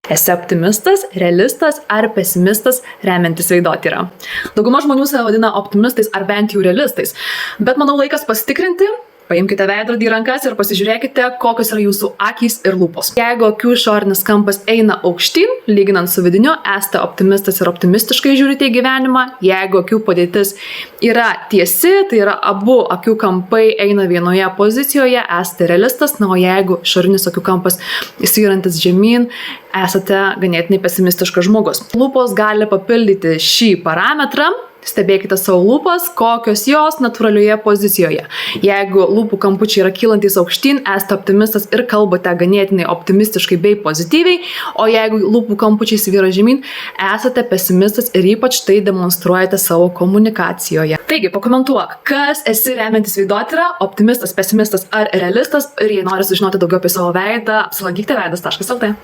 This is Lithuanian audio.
Esi optimistas, realistas ar pesimistas remiantis veidotyra? Dauguma žmonių save vadina optimistais ar bent jau realistais, bet manau laikas pasitikrinti. Paimkite veidrodį į rankas ir pasižiūrėkite, kokios yra jūsų akys ir lūpos. Jeigu akių išorinis kampas eina aukštyn, lyginant su vidiniu, esate optimistas ir optimistiškai žiūrite į gyvenimą. Jeigu akių padėtis yra tiesi, tai yra abu akių kampai eina vienoje pozicijoje, esate realistas, o jeigu išorinis akių kampas įsvyrantis žemyn, esate ganėtinai pesimistiškas žmogus. Lūpos gali papildyti šį parametrą. Stebėkite savo lūpas, kokios jos natūralioje pozicijoje. Jeigu lūpų kampučiai yra kylantys aukštyn, esate optimistas ir kalbate ganėtinai optimistiškai bei pozityviai, o jeigu lūpų kampučiai svyra žemyn, esate pesimistas ir ypač tai demonstruojate savo komunikacijoje. Taigi, pakomentuok, kas esi remiantis veidotyra, optimistas, pesimistas ar realistas, ir jei nori sužinoti daugiau apie savo veidą, apsilankykite veidas.lt.